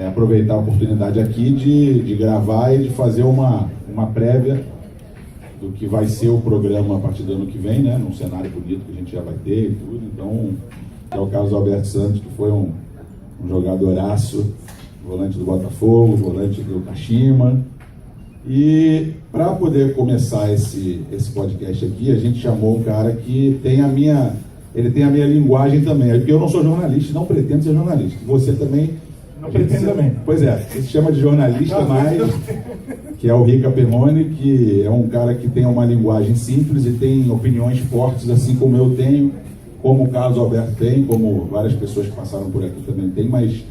aproveitar a oportunidade aqui de gravar e de fazer uma prévia do que vai ser o programa a partir do ano que vem, né? Num cenário bonito que a gente já vai ter e tudo. Então, é o Carlos Alberto Santos, que foi um jogadoraço, volante do Botafogo, volante do Kashima. E para poder começar esse podcast aqui, a gente chamou um cara que tem ele tem a minha linguagem também. Porque eu não sou jornalista, não pretendo ser jornalista. Você também... Não pretendo também. Pois é, você se chama de jornalista, mas... que é o Rica Perrone, que é um cara que tem uma linguagem simples e tem opiniões fortes, assim como eu tenho, como o Carlos Alberto tem, como várias pessoas que passaram por aqui também tem, mas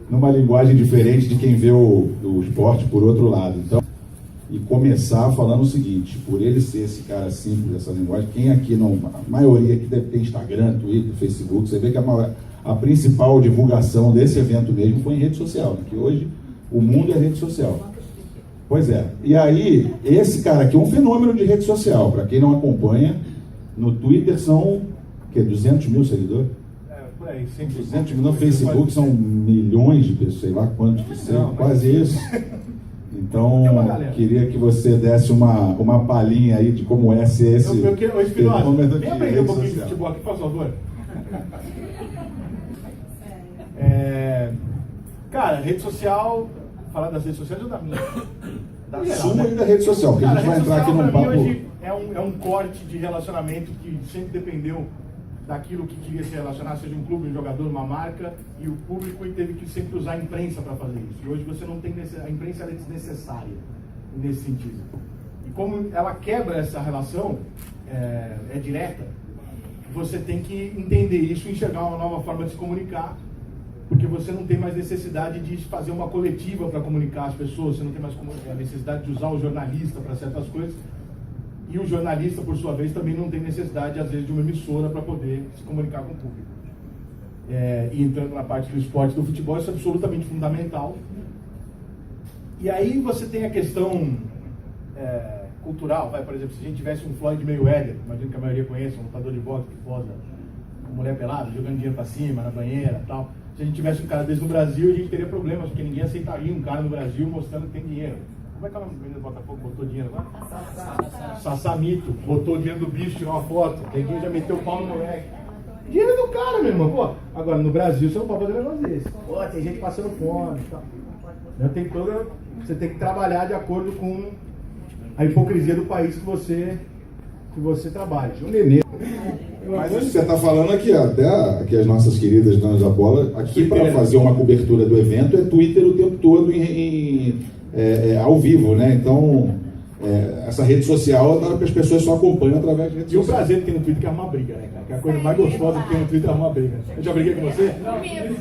numa linguagem diferente de quem vê o esporte por outro lado. Então, e começar falando o seguinte: por ele ser esse cara simples, essa linguagem, quem aqui não, a maioria aqui deve ter Instagram, Twitter, Facebook, você vê que a principal divulgação desse evento mesmo foi em rede social, né? Que hoje o mundo é rede social. Pois é, e aí esse cara aqui é um fenômeno de rede social. Para quem não acompanha, no Twitter são 200 mil seguidores? Por aí, 200 mil. No Facebook são milhões de pessoas, sei lá quantos que são, quase isso. Então, queria que você desse uma palhinha aí de como é ser esse fenômeno de aprender um pouquinho de futebol aqui, por favor. Cara, rede social, falar das redes sociais ou da minha? Suma e da rede social, porque a gente vai entrar aqui num papo... Hoje é um corte de relacionamento que sempre dependeu daquilo que queria se relacionar, seja um clube, um jogador, uma marca, e o público teve que sempre usar a imprensa para fazer isso. E hoje você não tem a imprensa é desnecessária nesse sentido. E como ela quebra essa relação, é direta, você tem que entender isso e enxergar uma nova forma de se comunicar, porque você não tem mais necessidade de fazer uma coletiva para comunicar as pessoas, você não tem mais a necessidade de usar o jornalista para certas coisas. E o jornalista, por sua vez, também não tem necessidade, às vezes, de uma emissora para poder se comunicar com o público. E entrando na parte do esporte e do futebol, isso é absolutamente fundamental. E aí você tem a questão cultural. Por exemplo, se a gente tivesse um Floyd Mayweather, imagino que a maioria conheça, um lutador de boxe que posa com mulher pelada, jogando dinheiro para cima, na banheira e tal. Se a gente tivesse um cara desse no Brasil, a gente teria problemas, porque ninguém aceitaria um cara no Brasil mostrando que tem dinheiro. Como é que é o nome do menino do Botafogo botou dinheiro agora? Sassamito. Botou dinheiro do bicho, tirou uma foto. Ninguém já meteu o pau no moleque. Dinheiro do cara, meu irmão. Pô, agora no Brasil você não pode fazer um negócio desse. Pô, tem gente passando fome e tal. Você tem que trabalhar de acordo com a hipocrisia do país que você trabalha. O Nenê. Mas isso que você está falando aqui, até aqui as nossas queridas donas da bola, aqui para fazer uma cobertura do evento é Twitter o tempo todo ao vivo, né? Então, essa rede social é que as pessoas só acompanham através de rede social. E o prazer que tem no Twitter que é arrumar briga, né, cara? Que a coisa mais gostosa que tem no Twitter é arrumar briga. Eu já briguei com você? Não.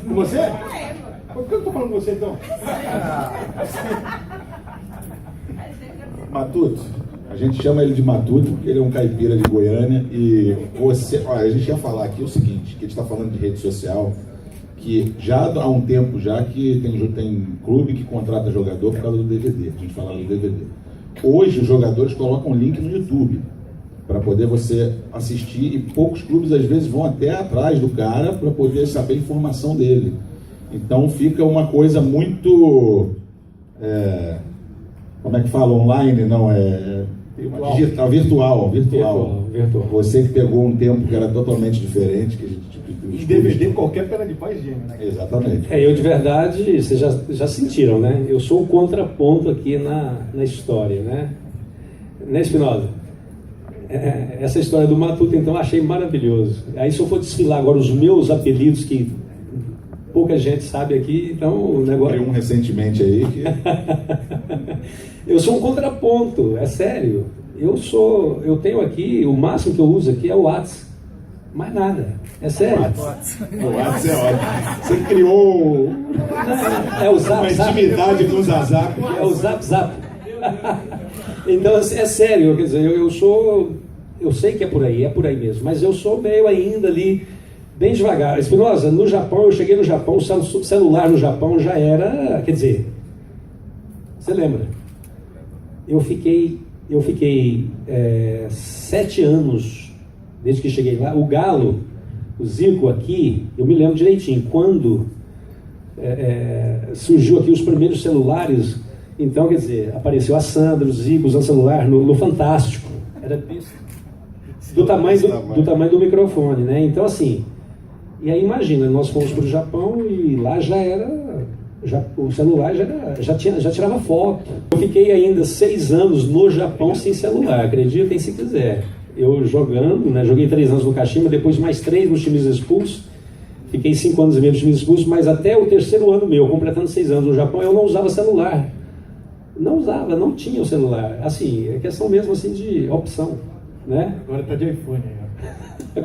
Com você? Por que eu tô falando com você, então? Matuto, a gente chama ele de Matuto porque ele é um caipira de Goiânia e a gente ia falar aqui o seguinte, que a gente está falando de rede social, que já há um tempo já que tem clube que contrata jogador por causa do DVD, a gente falava do DVD. Hoje os jogadores colocam link no YouTube para poder você assistir e poucos clubes às vezes vão até atrás do cara para poder saber a informação dele. Então fica uma coisa muito, como é que fala, online, não, digital, virtual. Você que pegou um tempo que era totalmente diferente, que a gente... E DVD qualquer perna de pau é gênio, né? Exatamente. Eu de verdade, vocês já sentiram, né? Eu sou o contraponto aqui na história, né? Né, Espinosa? Essa história do Matuto, então, eu achei maravilhoso. Aí se eu for desfilar agora os meus apelidos, que pouca gente sabe aqui, então o negócio... Tem um recentemente aí que... Eu sou um contraponto, é sério. Eu tenho aqui, o máximo que eu uso aqui é o WhatsApp. Mais nada, é sério. O WhatsApp é ótimo. Você criou uma intimidade com o Zazap. É o Zap. Então, é sério, quer dizer, eu sei que é por aí mesmo, mas eu sou meio ainda ali, bem devagar. Espinosa, no Japão, eu cheguei no Japão, o celular no Japão já era, quer dizer, você lembra? Eu fiquei 7 anos desde que cheguei lá. O Galo, o Zico aqui, eu me lembro direitinho, quando surgiu aqui os primeiros celulares. Então, quer dizer, apareceu a Sandra, o Zico usando celular no Fantástico. Era do tamanho do microfone, né? Então, assim, e aí imagina, nós fomos para o Japão e lá o celular já tirava foto. Eu fiquei ainda 6 anos no Japão sem celular, acreditem se quiser. Eu jogando, né? Joguei 3 anos no Kashima, depois mais 3 nos times expulsos. Fiquei 5 anos e meio nos times expulsos, mas até o 3º ano meu, completando 6 anos no Japão, eu não usava celular. Não tinha o celular. Assim, é questão mesmo assim de opção, né? Agora tá de iPhone aí.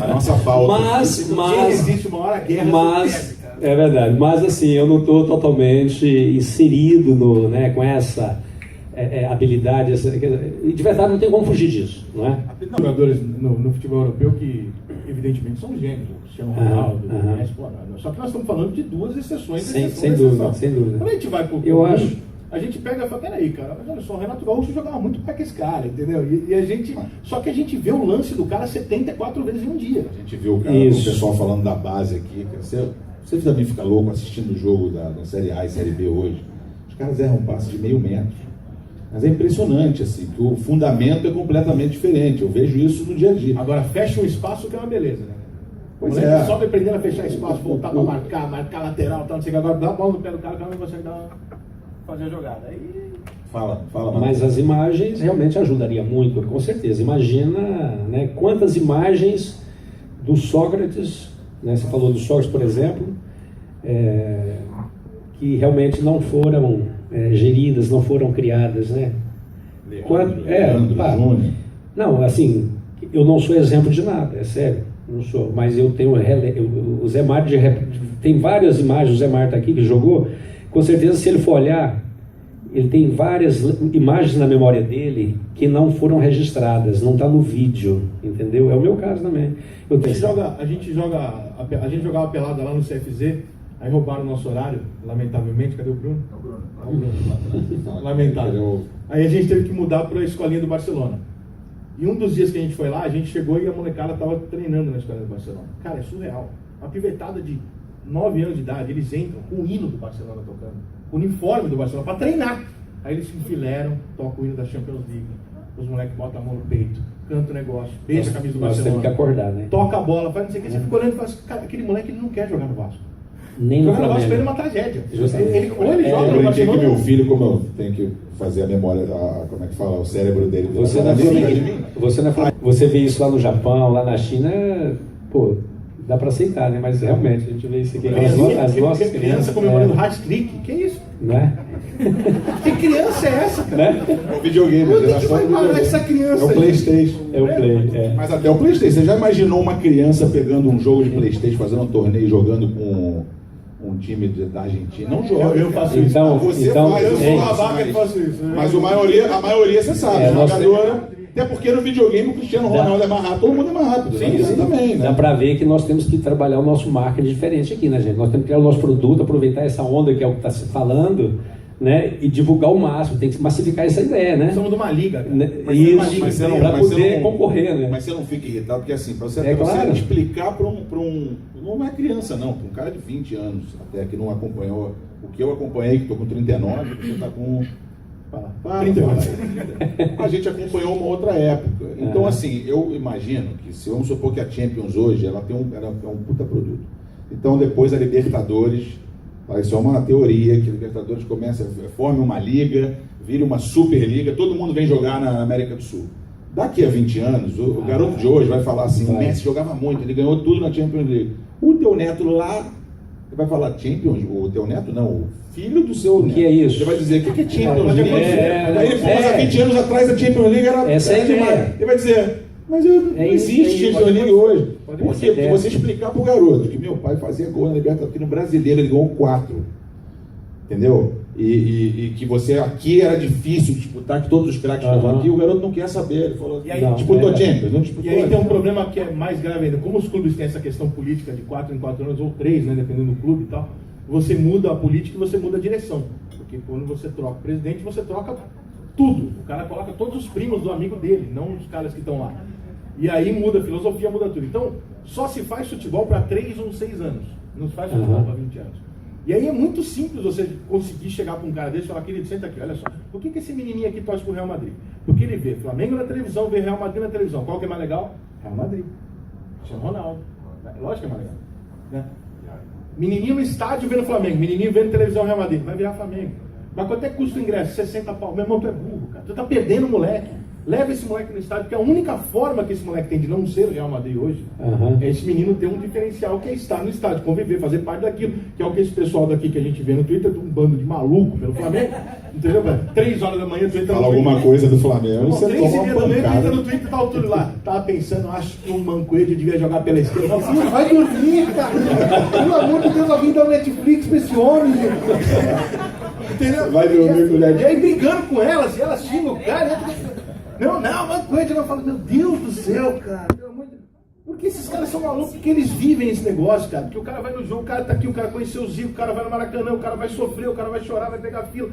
A nossa falta. Mas existe uma hora a guerra. É verdade. Mas assim, eu não estou totalmente inserido com essa habilidade. E de verdade não tem como fugir disso, não é? Tem jogadores no futebol europeu que evidentemente são gênios, Cristiano Ronaldo, Messi, só que nós estamos falando de 2 exceções. Sem dúvida. Quando a gente vai pro a gente pega e fala, peraí, cara, mas olha só, o Renato Gaúcho jogava muito para que esse cara, entendeu? Só que a gente vê o lance do cara 74 vezes em um dia. A gente viu o pessoal falando da base aqui. Você também fica louco assistindo o jogo da Série A e Série B hoje. Os caras erram um passe de meio metro. Mas é impressionante, assim, que o fundamento é completamente diferente. Eu vejo isso no dia a dia. Agora, fecha um espaço que é uma beleza, né? Pois é. Só aprendendo a fechar espaço, voltar para marcar lateral, tal, não sei o que. Agora dá a bola no pé do cara, o cara não consegue fazer a jogada. Aí... Fala. Mas as imagens realmente ajudariam muito, com certeza. Imagina, né, quantas imagens do Sócrates, né, você falou do Sócrates, por exemplo, que realmente não foram geridas, não foram criadas, né? Leandro Júnior. Não, assim, eu não sou exemplo de nada, é sério, não sou. Mas eu tenho o Zé Mário tem várias imagens. O Zé Mário está aqui que jogou. Com certeza, se ele for olhar, ele tem várias imagens na memória dele que não foram registradas, não está no vídeo, entendeu? É o meu caso também. A gente jogava pelada lá no CFZ, aí roubaram o nosso horário, lamentavelmente. Cadê o Bruno? Não, o Bruno. Lamentável. Aí a gente teve que mudar para a escolinha do Barcelona. E um dos dias que a gente foi lá, a gente chegou e a molecada estava treinando na escolinha do Barcelona. Cara, é surreal. Uma pivetada de 9 anos de idade, eles entram com o hino do Barcelona tocando, o uniforme do Barcelona, para treinar. Aí eles se enfileiram, tocam o hino da Champions League, os moleques botam a mão no peito, cantam o negócio, beija a camisa do Barcelona. Nós temos que acordar, né? Toca a bola, faz não sei o que, você fica olhando e fala assim, cara, aquele moleque ele não quer jogar no Vasco. Nem no Flamengo. Jogar no Vasco é uma tragédia. Ele joga no Barcelona. Que meu filho, como eu tenho que fazer a memória, como é que fala, o cérebro dele. Você vê isso lá no Japão, lá na China, pô, dá para aceitar, né? Mas realmente, a gente vê isso aqui. As nossas crianças comemorando hat-trick, que isso? Não é? Que criança é essa, cara? Né? É o videogame. Onde que vai parar essa criança? É o PlayStation. É o Play, Mas até o PlayStation. Você já imaginou uma criança pegando um jogo de PlayStation, fazendo um torneio e jogando com um time da Argentina? Não joga. Eu faço isso. Você faz, eu sou uma vaca que faço isso. Mas a maioria você sabe. Até porque no videogame o Cristiano Ronaldo é mais rápido, todo mundo é mais rápido. Sim, também, né? Dá para ver que nós temos que trabalhar o nosso marketing diferente aqui, né, gente? Nós temos que criar o nosso produto, aproveitar essa onda que é o que está se falando, né? E divulgar o máximo, tem que massificar essa ideia, né? Somos de uma liga, cara. Isso, para poder concorrer, né? Mas você não fica irritado, porque assim, para você explicar para um. Não é criança, não, para um cara de 20 anos, até que não acompanhou o que eu acompanhei, que estou com 39, você está com. A gente acompanhou uma outra época. Então, assim, eu imagino que, se vamos supor que a Champions hoje ela é um puta produto. Então, depois a Libertadores, isso é uma teoria, que a Libertadores forme uma liga, vire uma Superliga, todo mundo vem jogar na América do Sul. Daqui a 20 anos, o garoto de hoje vai falar assim: o Messi jogava muito, ele ganhou tudo na Champions League. O teu neto lá, ele vai falar Champions, o teu neto não, o filho do seu neto. O que é isso? Ele vai dizer, o que é Champions League? Daí ele fala, há 20 anos atrás a Champions League era demais. Ele vai dizer, mas não existe Champions League hoje. Por quê? Porque você explicar pro garoto que meu pai fazia gol na Libertadores, porque no Brasileiro ele ganhou 4. Entendeu? E que você aqui era difícil disputar, que todos os craques estavam aqui, o garoto não quer saber. Ele falou, disputou Champions, não disputou. E aí tem um problema que é mais grave ainda. Como os clubes têm essa questão política de 4 em 4 anos, ou 3, né, dependendo do clube e tal, você muda a política e você muda a direção. Porque quando você troca o presidente, você troca tudo. O cara coloca todos os primos do amigo dele, não os caras que estão lá. E aí muda a filosofia, muda tudo. Então, só se faz futebol para 3 ou 6 anos. Não se faz futebol para 20 anos. E aí é muito simples você conseguir chegar para um cara desse e falar, querido, senta aqui, olha só, por que esse menininho aqui torce pro Real Madrid? Porque ele vê Flamengo na televisão, vê Real Madrid na televisão. Qual que é mais legal? Real Madrid. Cristiano Ronaldo. Lógico que é mais legal. Né? Menininho no estádio vendo Flamengo, menininho vendo televisão Real Madrid, vai virar Flamengo. Mas quanto é que custa o ingresso? 60 pau. Meu irmão, tu é burro, cara. Tu tá perdendo o moleque. Leva esse moleque no estádio, porque a única forma que esse moleque tem de não ser o Real Madrid hoje é esse menino ter um diferencial que é estar no estádio, conviver, fazer parte daquilo, que é o que esse pessoal daqui que a gente vê no Twitter, um bando de maluco pelo Flamengo, entendeu? 3 horas da manhã, tu entra no Fala alguma coisa do Flamengo, você toma uma 3h30 da manhã, tu pancada. entra no Twitter e tá tudo lá. Tava pensando, acho que o Mancoejo devia jogar pela esquerda. Eu falei, vai dormir, cara. Pelo amor de Deus, alguém dá um Netflix pra esse homem, gente. Entendeu? Vai dormir com o Netflix. E aí brigando com elas, e elas xingam o cara. Não, Mancoejo, eu falo, meu Deus do céu, cara. Pelo amor de Deus. Porque esses caras são malucos, porque eles vivem esse negócio, cara. Porque o cara vai no jogo, o cara tá aqui, o cara conheceu o Zico, o cara vai no Maracanã, o cara vai sofrer, o cara vai chorar, vai pegar fila.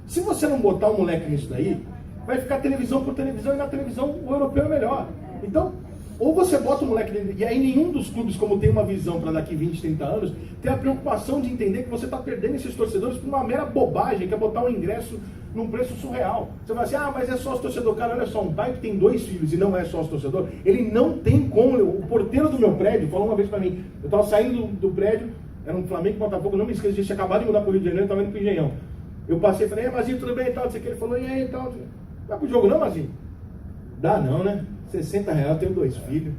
Se você não botar o moleque nisso daí, vai ficar televisão por televisão, e na televisão o europeu é melhor. Então, ou você bota o moleque dentro, e aí nenhum dos clubes, como tem uma visão para daqui 20, 30 anos, tem a preocupação de entender que você está perdendo esses torcedores por uma mera bobagem, que é botar um ingresso num preço surreal. Você vai assim, mas é sócio torcedor. Cara, olha só, um pai que tem 2 filhos e não é sócio torcedor, ele não tem como. O porteiro do meu prédio falou uma vez para mim, eu estava saindo do prédio, era um Flamengo, Botafogo, não me esqueço, tinha acabado de mudar para o Rio de Janeiro, estava indo para o Engenhão. Eu passei e falei, Mazinho, tudo bem e tal, não sei o que. Ele falou, e aí e tal. Vai pro jogo não, Mazinho? Dá não, né? R$60, eu tenho 2 filhos.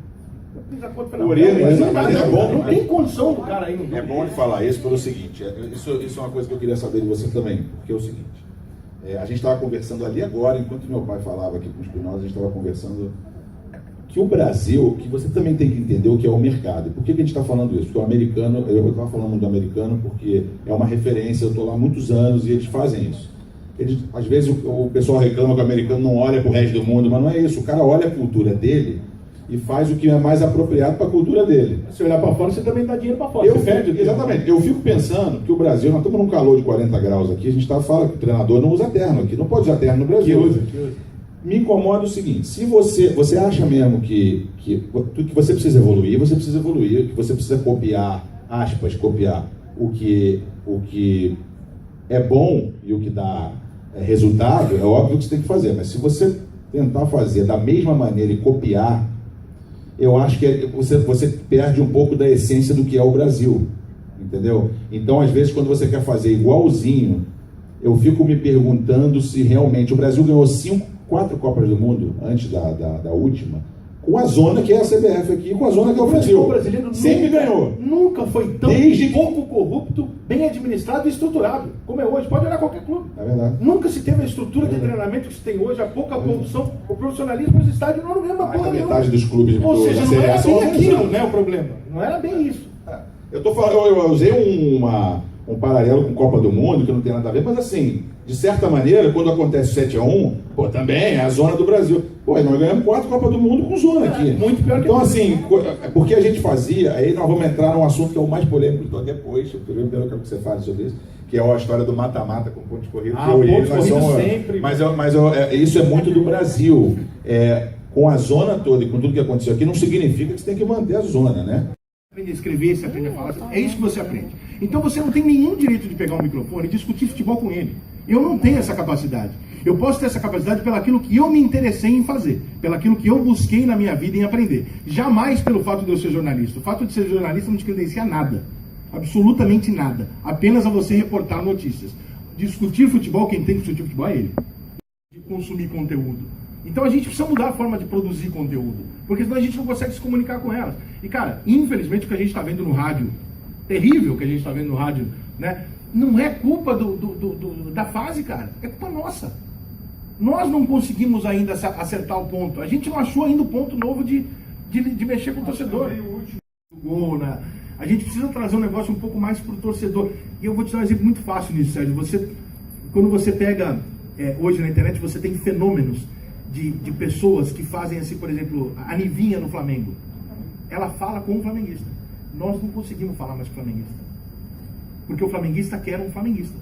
Eu fiz a conta, falei, Mas é bom. Não tem condição do cara aí. É bom de falar isso pelo seguinte, isso é uma coisa que eu queria saber de você também, porque é o seguinte, a gente estava conversando ali agora, enquanto meu pai falava aqui com os Espinosa, a gente estava conversando que o Brasil, que você também tem que entender o que é o mercado. Por que a gente está falando isso? Porque o americano, eu estava falando do americano porque é uma referência, eu estou lá há muitos anos e eles fazem isso. Às vezes o pessoal reclama que o americano não olha para o resto do mundo, mas não é isso. O cara olha a cultura dele e faz o que é mais apropriado para a cultura dele. Se olhar para fora, você também dá dinheiro para fora. Exatamente. Eu fico pensando que o Brasil, nós estamos num calor de 40 graus aqui, a gente fala que o treinador não usa terno aqui, não pode usar terno no Brasil. Que usa. Me incomoda o seguinte, se você acha mesmo que você precisa evoluir, que você precisa copiar o que é bom e o que dá resultado, é óbvio que você tem que fazer, mas se você tentar fazer da mesma maneira e copiar, eu acho que você perde um pouco da essência do que é o Brasil, entendeu? Então, às vezes, quando você quer fazer igualzinho, eu fico me perguntando se realmente o Brasil ganhou 4 Copas do Mundo antes da última, com a zona que é a CBF aqui, com a zona que é o Brasil. O brasileiro sempre ganhou. Nunca foi tão pouco corrupto, bem administrado e estruturado, como é hoje. Pode olhar qualquer clube. É verdade. Nunca se teve a estrutura de treinamento que se tem hoje, a pouca corrupção, o profissionalismo nos estádios não era a mesma coisa. Metade dos clubes Ou seja, da não era Série A bem aquilo, né, o problema. Não era bem isso. Eu usei um paralelo com Copa do Mundo, que não tem nada a ver, mas assim, de certa maneira, quando acontece 7-1, também é a zona do Brasil. Nós ganhamos 4 Copas do Mundo com zona aqui. Muito pior que então, assim, porque a gente fazia, aí nós vamos entrar num assunto que é o mais polêmico de depois, eu quero que você fale sobre isso, que é a história do mata-mata com ponto de corrida. Sempre. Mas isso é muito do Brasil. Com a zona toda e com tudo que aconteceu aqui, não significa que você tem que manter a zona, né? Aprende a escrever, você aprende a falar, é isso que você aprende. Então você não tem nenhum direito de pegar um microfone e discutir futebol com ele. Eu não tenho essa capacidade. Eu posso ter essa capacidade pelaquilo que eu me interessei em fazer, pelaquilo que eu busquei na minha vida em aprender. Jamais pelo fato de eu ser jornalista. O fato de ser jornalista não te credencia a nada. Absolutamente nada. Apenas a você reportar notícias. Discutir futebol, quem tem que discutir futebol é ele. De consumir conteúdo. Então a gente precisa mudar a forma de produzir conteúdo, porque senão a gente não consegue se comunicar com elas. E cara, infelizmente o que a gente está vendo no rádio, terrível que a gente está vendo no rádio, né? Não é culpa da fase, cara, é culpa nossa. Nós não conseguimos ainda acertar o ponto, a gente não achou ainda o ponto novo de mexer com o torcedor. A gente precisa trazer um negócio um pouco mais para o torcedor. E eu vou te dar um exemplo muito fácil nisso, Sérgio. Quando você pega, hoje na internet, você tem fenômenos de pessoas que fazem assim, por exemplo, a Nivinha no Flamengo. Ela fala com o flamenguista. Nós não conseguimos falar mais com o flamenguista. Porque o flamenguista quer um flamenguista.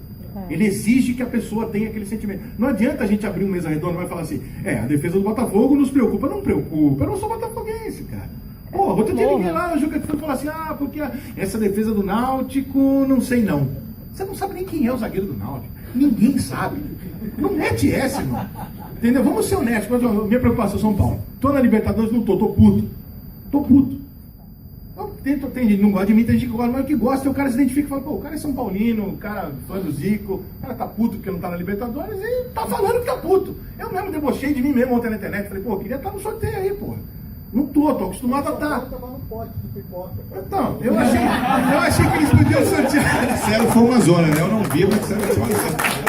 Ele exige que a pessoa tenha aquele sentimento. Não adianta a gente abrir uma mesa redonda e falar assim, a defesa do Botafogo nos preocupa. Não preocupa, eu não sou botafoguense, cara. Outro dia ninguém lá no jogo que foi falar assim, porque essa defesa do Náutico, não sei não. Você não sabe nem quem é o zagueiro do Náutico. Ninguém sabe. Não mete essa, irmão. Entendeu? Vamos ser honestos. Mas, minha preocupação é São Paulo. Tô na Libertadores, não tô puto. Tô puto. Tem gente que não gosta de mim, tem gente que gosta, mas o que gosta, o cara se identifica e fala, pô, o cara é São Paulino, o cara fã do Zico, o cara tá puto porque não tá na Libertadores e tá falando que tá puto. Eu mesmo debochei de mim mesmo ontem na internet, falei, pô, queria estar no sorteio aí, pô. Não tô acostumado a estar. Então, eu achei que eles podiam sortear. Sério, foi uma zona, né? Eu não vi, mas sério, foi uma zona.